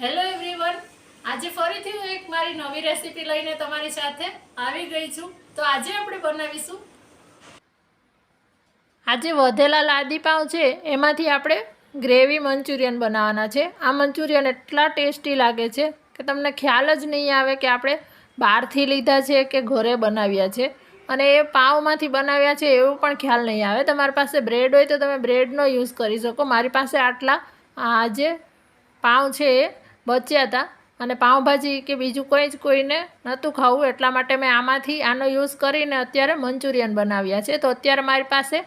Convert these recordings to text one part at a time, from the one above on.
Hello everyone, આજે ફરીથી હું એક મારી નવી રેસીપી લઈને તમારી સાથે આવી ગઈ છું. તો આજે આપણે બનાવીશું, આજે વધેલા લાદી પાઉં છે એમાંથી આપણે ગ્રેવી મંચુરિયન બનાવવાના છે. આ મંચુરિયન એટલા ટેસ્ટી લાગે છે કે તમને ખ્યાલ જ નહીં આવે કે આપણે બહારથી લીધા છે કે ઘરે બનાવ્યા છે. અને એ પાઉંમાંથી બનાવ્યા છે એવું પણ ખ્યાલ નહીં આવે. તમારી પાસે બ્રેડ હોય તો તમે બ્રેડનો યુઝ કરી શકો. મારી પાસે આટલા આજે પાઉં છે એ બચ્યા હતા અને પાઉંભાજી કે બીજું કંઈ જ કોઈને નહોતું ખાવું, એટલા માટે મેં આનો યુઝ કરીને અત્યારે મંચુરિયન બનાવ્યા છે. તો અત્યારે મારી પાસે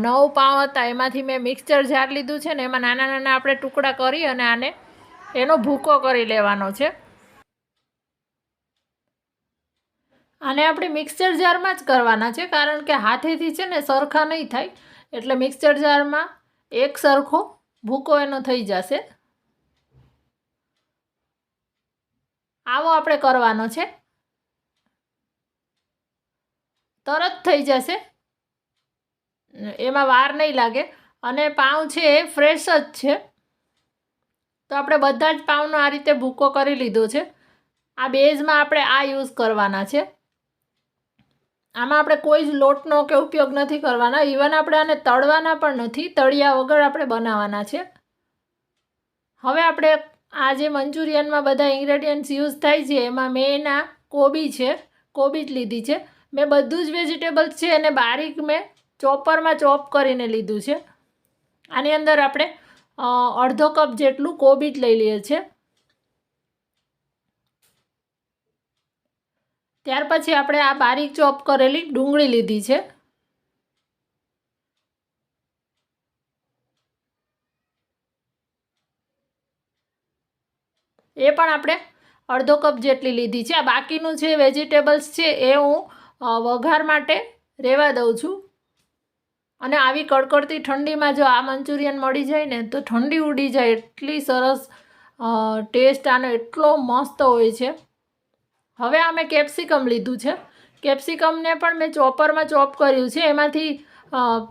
9 પાઉં હતા, એમાંથી મેં મિક્સચર જાર લીધું છે ને એમાં નાના નાના આપણે ટુકડા કરી અને એનો ભૂકો કરી લેવાનો છે. આને આપણે મિક્સચર જારમાં જ કરવાના છે, કારણ કે હાથેથી છે ને સરખા નહીં થાય, એટલે મિક્સચર જારમાં એક સરખો ભૂકો એનો થઈ જશે. આવો આપણે કરવાનો છે, તરત થઈ જશે, એમાં વાર નહીં લાગે. અને પાઉં છે એ ફ્રેશ જ છે. તો આપણે બધા જ પાઉંનો આ રીતે ભૂકો કરી લીધો છે. આ બેઝમાં આપણે આ યુઝ કરવાના છે. આમાં આપણે કોઈ જ લોટનો કે ઉપયોગ નથી કરવાના. ઇવન આપણે આને તળવાના પણ નથી, તળિયા વગર આપણે બનાવવાના છે. હવે આપણે આ જે મંચુરિયનમાં બધા ઇન્ગ્રેડિયન્ટ્સ યુઝ થાય છે એમાં મેં કોબી જ લીધી છે. મેં બધું જ વેજીટેબલ્સ છે એને બારીક મેં ચોપરમાં ચોપ કરીને લીધું છે. આની અંદર આપણે અડધો કપ જેટલું કોબી જ લઈ લઈએ છીએ. ત્યાર પછી આપણે આ બારીક ચોપ કરેલી ડુંગળી લીધી છે. એ પણ આપણે અડધો કપ જેટલી લીધી છે. આ બાકીનું જે વેજીટેબલ્સ છે એ હું વઘાર માટે રહેવા દઉં છું. અને આવી કડકડતી ઠંડીમાં જો આ મંચુરિયન મળી જાય ને તો ઠંડી ઉડી જાય, એટલી સરસ ટેસ્ટ આનો એટલો મસ્ત હોય છે. હવે આ મેં કેપ્સિકમ લીધું છે. કેપ્સિકમને પણ મેં ચોપરમાં ચોપ કર્યું છે. એમાંથી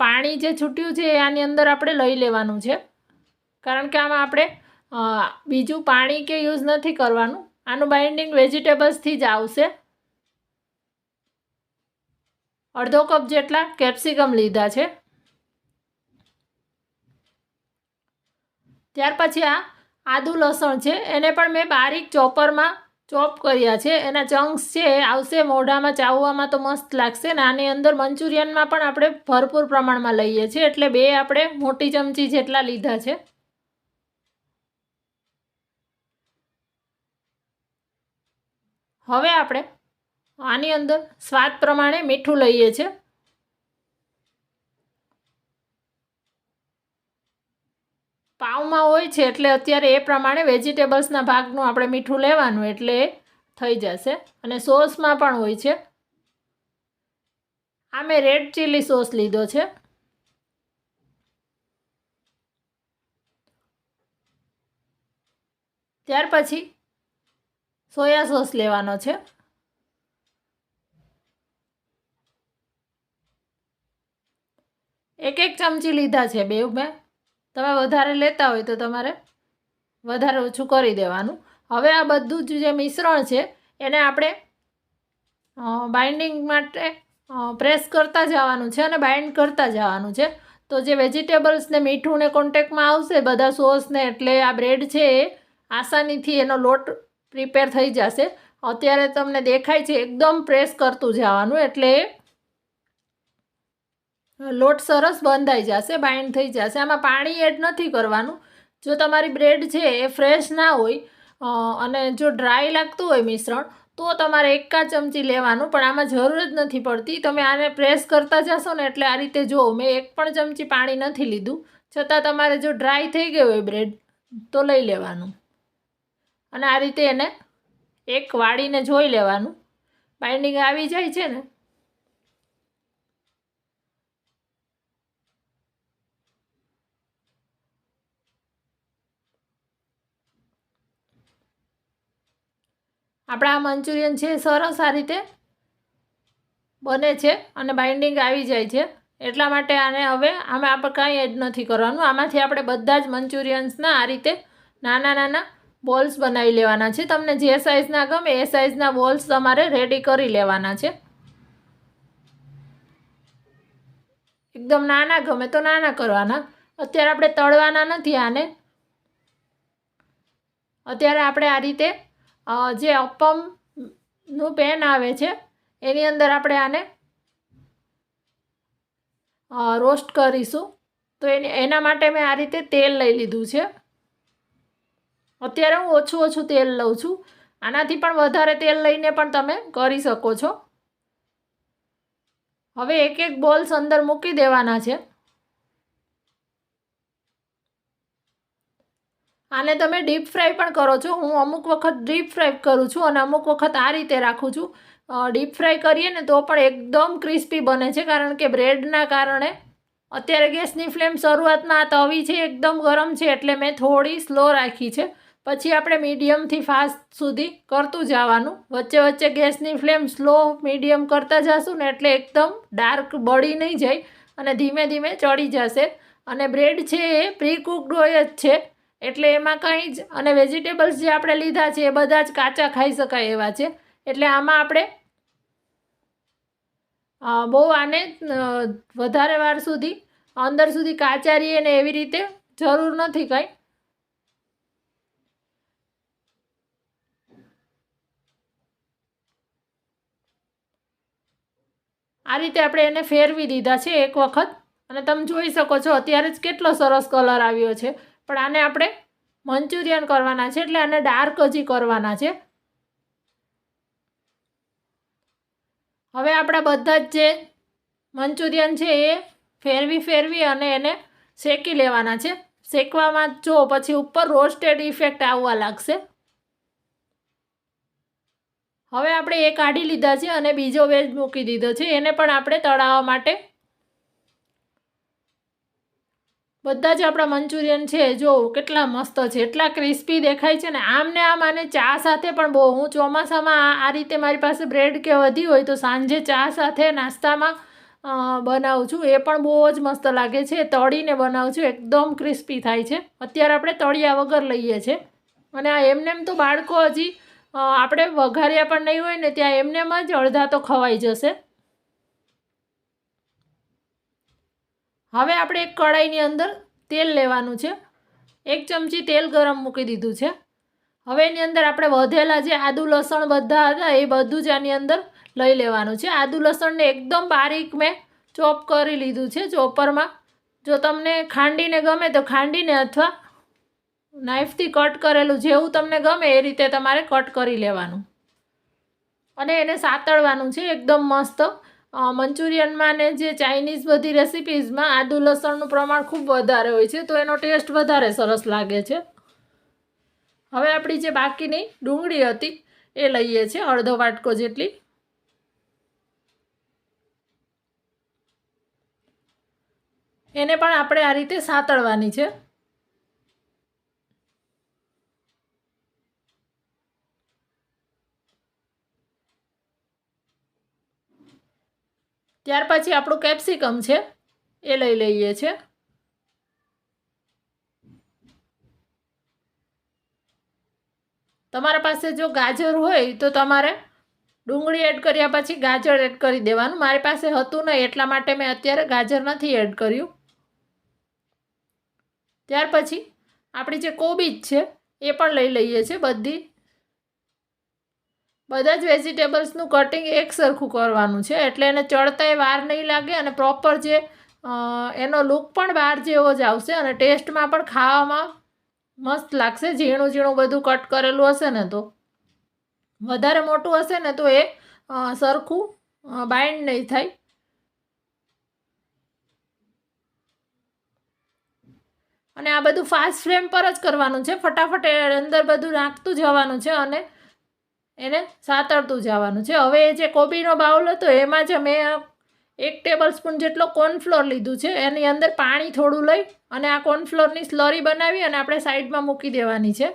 પાણી જે છૂટ્યું છે એ આની અંદર આપણે લઈ લેવાનું છે, કારણ કે આમાં આપણે બીજું પાણી કે યુઝ નથી કરવાનું. આનું બાઇન્ડિંગ વેજીટેબલ્સથી જ આવશે. અડધો કપ જેટલા કેપ્સિકમ લીધા છે. ત્યાર પછી આ આદુ લસણ છે, એને પણ મેં બારીક ચોપરમાં ચોપ કર્યા છે. એના ચંક્સ છે એ આવશે મોઢામાં, ચાવવામાં તો મસ્ત લાગશે. ને આની અંદર મંચુરિયનમાં પણ આપણે ભરપૂર પ્રમાણમાં લઈએ છીએ, એટલે 2 આપણે મોટી ચમચી જેટલા લીધા છે. હવે આપણે આની અંદર સ્વાદ પ્રમાણે મીઠું લઈએ છીએ. પાઉંમાં હોય છે એટલે અત્યારે એ પ્રમાણે વેજીટેબલ્સના ભાગનું આપણે મીઠું લેવાનું, એટલે એ થઈ જશે. અને સોસમાં પણ હોય છે. આ મેં રેડ ચીલી સોસ લીધો છે. ત્યાર પછી સોયા સોસ લેવાનો છે. એક ચમચી લીધા છે બે મેં. તમે વધારે લેતા હોય તો તમારે વધારે ઓછું કરી દેવાનું. હવે આ બધું જ જે મિશ્રણ છે એને આપણે બાઇન્ડિંગ માટે પ્રેસ કરતા જવાનું છે અને બાઇન્ડ કરતા જવાનું છે. તો જે વેજીટેબલ્સને મીઠુંને કોન્ટેક્ટમાં આવશે બધા સોસને, એટલે આ બ્રેડ છે એ આસાનીથી એનો લોટ પ્રિપેર થઈ જશે. અત્યારે તમને દેખાય છે એકદમ પ્રેસ કરતું જવાનું, એટલે લોટ સરસ બંધાઈ જશે, બાઇન્ડ થઈ જશે. આમાં પાણી એડ નથી કરવાનું. જો તમારી બ્રેડ છે એ ફ્રેશ ના હોય અને જો ડ્રાય લાગતું હોય મિશ્રણ, તો તમારે 1 ચમચી લેવાનું, પણ આમાં જરૂર જ નથી પડતી. તમે આને પ્રેસ કરતા જશો ને એટલે આ રીતે જો મેં 1 પણ ચમચી પાણી નથી લીધું, છતાં તમારે જો ડ્રાય થઈ ગઈ હોય બ્રેડ તો લઈ લેવાનું. અને આ રીતે એને એક વાળીને જોઈ લેવાનું. બાઇન્ડિંગ આવી જાય છે ને આપણા આ મંચુરિયન છે સરસ આ રીતે બને છે અને બાઇન્ડિંગ આવી જાય છે. એટલા માટે આને હવે આપણે કાંઈ એડ નથી કરવાનું. આમાંથી આપણે બધા જ મંચુરિયન્સના આ રીતે નાના નાના બોલ્સ બનાવી લેવાના છે। તમને જે સાઇઝના ગમે એ સાઇઝના બોલ્સ તમારે રેડી કરી લેવાના છે। એકદમ નાના ગમે તો નાના કરવાના। અત્યારે આપણે તળવાના નથી આને। અત્યારે આપણે આ રીતે જે અપમનું પેન આવે છે એની અંદર આપણે આને રોસ્ટ કરીશું। તો એના માટે મેં આ રીતે તેલ લઈ લીધું છે। અત્યારે હું ઓછું તેલ લઉં છું। આનાથી પણ વધારે તેલ લઈને પણ તમે કરી શકો છો। હવે એક એક બોલ્સ અંદર મૂકી દેવાના છે। આને તમે ડીપ ફ્રાય પણ કરો છો। હું અમુક વખત ડીપ ફ્રાય કરું છું અને અમુક વખત આ રીતે રાખું છું। ડીપ ફ્રાય કરીએ ને તો પણ એકદમ ક્રિસ્પી બને છે, કારણ કે બ્રેડના કારણે। અત્યારે ગેસની ફ્લેમ શરૂઆતમાં આ તવી છે એકદમ ગરમ છે, એટલે મેં થોડી સ્લો રાખી છે। પછી આપણે મીડિયમથી ફાસ્ટ સુધી કરતું જવાનું। વચ્ચે વચ્ચે ગેસની ફ્લેમ સ્લો મીડિયમ કરતા જશું ને એટલે એકદમ ડાર્ક બળી નહીં જાય અને ધીમે ધીમે ચડી જશે। અને બ્રેડ છે એ પ્રી કુકડ હોય જ છે, એટલે એમાં કંઈ જ, અને વેજીટેબલ્સ જે આપણે લીધા છે એ બધા જ કાચા ખાઈ શકાય એવા છે। એટલે આમાં આપણે બહુ આને વધારે વાર સુધી અંદર સુધી કાચા રહીએ ને એવી રીતે જરૂર નથી કંઈ। આ રીતે આપણે એને ફેરવી દીધા છે એક વખત, અને તમે જોઈ શકો છો અત્યારે જ કેટલો સરસ કલર આવ્યો છે। પણ આને આપણે મંચુરિયન કરવાના છે, એટલે આને ડાર્ક હજી કરવાના છે। હવે આપણા બધા જ જે મંચુરિયન છે એ ફેરવી અને એને શેકી લેવાના છે। શેકવામાં જો પછી ઉપર રોસ્ટેડ ઇફેક્ટ આવવા લાગશે। હવે આપણે એ કાઢી લીધા છે અને બીજો વેજ મૂકી દીધો છે। એને પણ આપણે તળાવવા માટે બધા જ આપણા મંચુરિયન છે જો કેટલા મસ્ત છે, એટલા ક્રિસ્પી દેખાય છે ને આમ ને આમ। આને ચા સાથે પણ બહુ, હું ચોમાસામાં આ રીતે મારી પાસે બ્રેડ કે વધી હોય તો સાંજે ચા સાથે નાસ્તામાં બનાવું છું। એ પણ બહુ જ મસ્ત લાગે છે। તળીને બનાવું છું, એકદમ ક્રિસ્પી થાય છે। અત્યારે આપણે તળિયા વગર લઈએ છીએ, અને આ એમનેમ તો બાળકો હજી આપણે વઘાર્યા પણ નહીં હોય ને ત્યાં એમનેમ જ અડધા તો ખવાઈ જશે। હવે આપણે એક કઢાઈની અંદર તેલ લેવાનું છે। 1 ચમચી તેલ ગરમ મૂકી દીધું છે। હવે એની અંદર આપણે વધેલા જે આદુ લસણ બધા હતા એ બધું જ આની અંદર લઈ લેવાનું છે। આદુ લસણને એકદમ બારીક મેં ચોપ કરી લીધું છે ચોપરમાં। જો તમને ખાંડીને ગમે તો ખાંડીને, અથવા નાઇફથી કટ કરેલું, જેવું તમને ગમે એ રીતે તમારે કટ કરી લેવાનું અને એને સાતળવાનું છે એકદમ મસ્ત। મંચુરિયનમાં ને જે ચાઇનીઝ બધી રેસિપીઝમાં આદુ લસણનું પ્રમાણ ખૂબ વધારે હોય છે, તો એનો ટેસ્ટ વધારે સરસ લાગે છે। હવે આપણી જે બાકીની ડુંગળી હતી એ લઈએ છીએ, અડધો વાટકો જેટલી। એને પણ આપણે આ રીતે સાતળવાની છે। ત્યાર પછી આપણું કેપ્સિકમ છે એ લઈ લઈએ છીએ। તમારા પાસે જો ગાજર હોય તો તમારે ડુંગળી એડ કર્યા પછી ગાજર એડ કરી દેવાનું। મારી પાસે હતું નહીં એટલા માટે મેં અત્યારે ગાજર નથી એડ કર્યું। ત્યાર પછી આપણી જે કોબીજ છે એ પણ લઈ લઈએ છીએ। બધા જ વેજીટેબલ્સનું કટિંગ એક સરખું કરવાનું છે, એટલે એને ચડતાય વાર નહીં લાગે અને પ્રોપર જે એનો લુક પણ બહાર જેવો જ આવશે અને ટેસ્ટમાં પણ ખાવામાં મસ્ત લાગશે। ઝીણું ઝીણું બધું કટ કરેલું હશે ને તો, વધારે મોટું હશે ને તો એ સરખું બાઇન્ડ નહીં થાય। અને આ બધું ફાસ્ટ ફ્લેમ પર જ કરવાનું છે। ફટાફટ અંદર બધું નાખતું જવાનું છે અને એને સાતળતું જવાનું છે। હવે એ જે કોબીનો બાઉલ હતો એમાં જ મેં 1 ટેબલ સ્પૂન જેટલો કોર્નફ્લોર લીધું છે। એની અંદર પાણી થોડું લઈ અને આ કોર્નફ્લોરની સ્લરી બનાવી અને આપણે સાઈડમાં મૂકી દેવાની છે।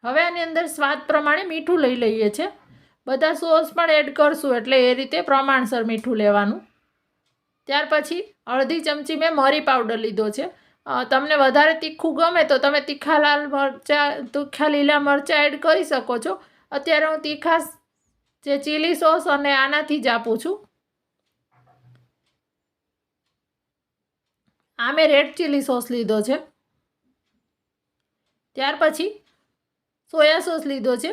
હવે આની અંદર સ્વાદ પ્રમાણે મીઠું લઈ લઈએ છીએ। બધા સોસ પણ એડ કરશું એટલે એ રીતે પ્રમાણસર મીઠું લેવાનું। ત્યાર પછી અડધી ચમચી મેં મરી પાવડર લીધો છે। તમને વધારે તીખું ગમે તો તમે તીખા લીલા મરચાં એડ કરી શકો છો. અત્યારે હું તીખા જે ચીલી સોસ અને આનાથી જ આપું છું. આ મેં રેડ ચીલી સોસ લીધો છે. ત્યાર પછી સોયા સોસ લીધો છે.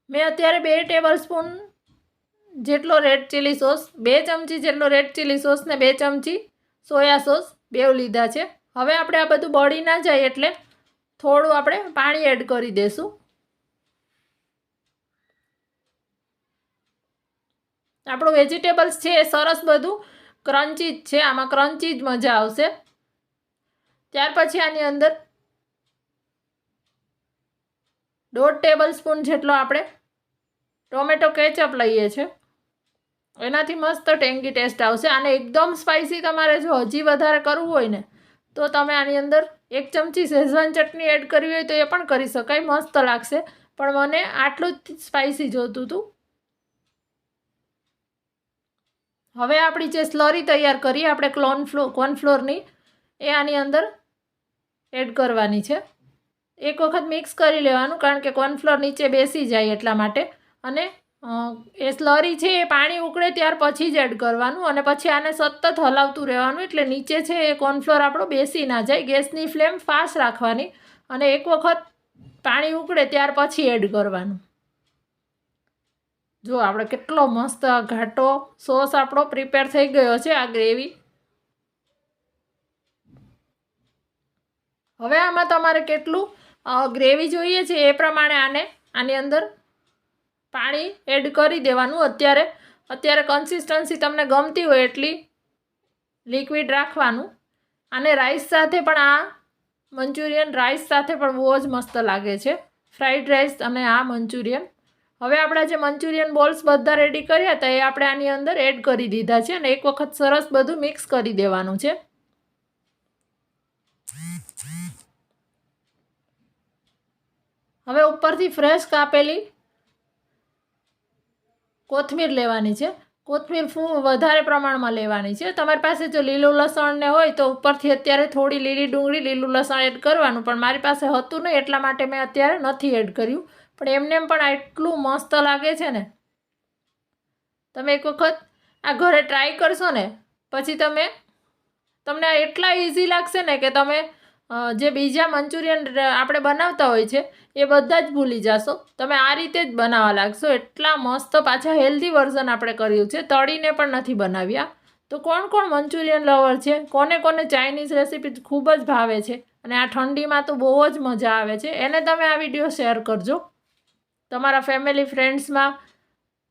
મેં અત્યારે 2 ટેબલ સ્પૂન જેટલો રેડ ચીલી સોસ, 2 ચમચી જેટલો રેડ ચીલી સોસ ને 2 ચમચી સોયા સોસ બેવ લીધા છે. હવે આપણે આ બધું બળી ના જાય એટલે થોડું આપણે પાણી એડ કરી દઈશું. આપણું વેજીટેબલ્સ છે એ સરસ બધું ક્રન્ચી જ છે, આમાં ક્રન્ચી જ મજા આવશે. ત્યાર પછી આની અંદર 1.5 ટેબલ સ્પૂન જેટલો આપણે ટોમેટો કેચઅપ લઈએ છીએ. એનાથી મસ્ત ટેંગી ટેસ્ટ આવશે. આને એકદમ સ્પાઇસી તમારે જો હજી વધારે કરવું હોય ને તો તમે આની અંદર 1 ચમચી શેઝવાન ચટણી એડ કરવી હોય તો એ પણ કરી શકાય, મસ્ત લાગશે. પણ મને આટલું જ સ્પાઇસી જોતું હતું. હવે આપણી જે સ્લરી તૈયાર કરી આપણે કોર્નફ્લોરની એ આની અંદર એડ કરવાની છે. એક વખત મિક્સ કરી લેવાનું, કારણ કે કોર્નફ્લોર નીચે બેસી જાય એટલા માટે. અને એ સ્લરી છે એ પાણી ઉકળે ત્યાર પછી જ એડ કરવાનું અને પછી આને સતત હલાવતું રહેવાનું, એટલે નીચે છે એ કોર્નફ્લોર આપણો બેસી ના જાય. ગેસની ફ્લેમ ફાસ્ટ રાખવાની અને એક વખત પાણી ઉકળે ત્યાર પછી એડ કરવાનું. જો આપણે કેટલો મસ્ત ઘાટો સોસ આપણો પ્રિપેર થઈ ગયો છે, આ ગ્રેવી. હવે આમાં તમારે કેટલું ગ્રેવી જોઈએ છે એ પ્રમાણે આની અંદર પાણી એડ કરી દેવાનું. અત્યારે કન્સિસ્ટન્સી તમને ગમતી હોય એટલી લિક્વિડ રાખવાનું. અને રાઈસ સાથે પણ આ મંચુરિયન રાઈસ સાથે પણ બહુ જ મસ્ત લાગે છે, ફ્રાઈડ રાઈસ અને આ મંચુરિયન. હવે આપણા જે મંચુરિયન બોલ્સ બધા રેડી કર્યા હતા એ આપણે આની અંદર એડ કરી દીધા છે અને એક વખત સરસ બધું મિક્સ કરી દેવાનું છે. હવે ઉપરથી ફ્રેશ કાપેલી કોથમીર લેવાની છે. કોથમીર વધારે પ્રમાણમાં લેવાની છે. તમારી પાસે જો લીલું લસણ ને હોય તો ઉપરથી અત્યારે થોડી લીલી ડુંગળી લીલું લસણ એડ કરવાનું, પણ મારી પાસે હતું નહીં એટલા માટે મેં અત્યારે નથી એડ કર્યું. પણ એમને પણ એટલું મસ્ત લાગે છે ને, તમે એક વખત આ ઘરે ટ્રાય કરશો ને પછી તમને આ એટલા ઇઝી લાગશે ને કે તમે જે બીજા મંચુરિયન આપણે બનાવતા હોય છે એ બધા જ ભૂલી જશો. તમે આ રીતે જ બનાવવા લાગશો. એટલા મસ્ત, પાછા હેલ્ધી વર્ઝન આપણે કર્યું છે, તળીને પણ નથી બનાવ્યા. તો કોણ મંચુરિયન લવર છે, કોને ચાઇનીઝ રેસીપી ખૂબ જ ભાવે છે અને આ ઠંડીમાં તો બહુ જ મજા આવે છે, એને તમે આ વિડીયો શેર કરજો તમારા ફેમિલી ફ્રેન્ડ્સમાં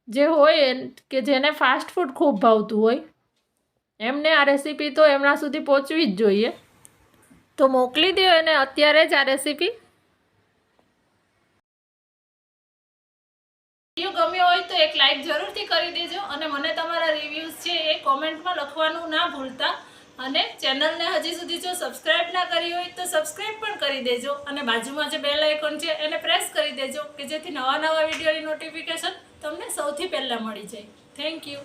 જે હોય કે જેને ફાસ્ટ ફૂડ ખૂબ ભાવતું હોય, એમને આ રેસીપી તો એમના સુધી પહોંચવી જ જોઈએ. તો મોકલી દો એને અત્યારે જ આ રેસીપી. વિડીયો ગમ્યો હોય તો એક લાઈક જરૂરથી કરી દેજો અને મને તમારા રિવ્યૂઝ છે એ કોમેન્ટમાં લખવાનું ના ભૂલતા. અને ચેનલને હજી સુધી જો સબસ્ક્રાઈબ ના કરી હોય તો સબસ્ક્રાઈબ પણ કરી દેજો અને બાજુમાં જે બેલ આઇકોન છે એને પ્રેસ કરી દેજો કે જેથી નવા વિડીયોની નોટિફિકેશન તમને સૌથી પહેલાં મળી જાય. Thank you.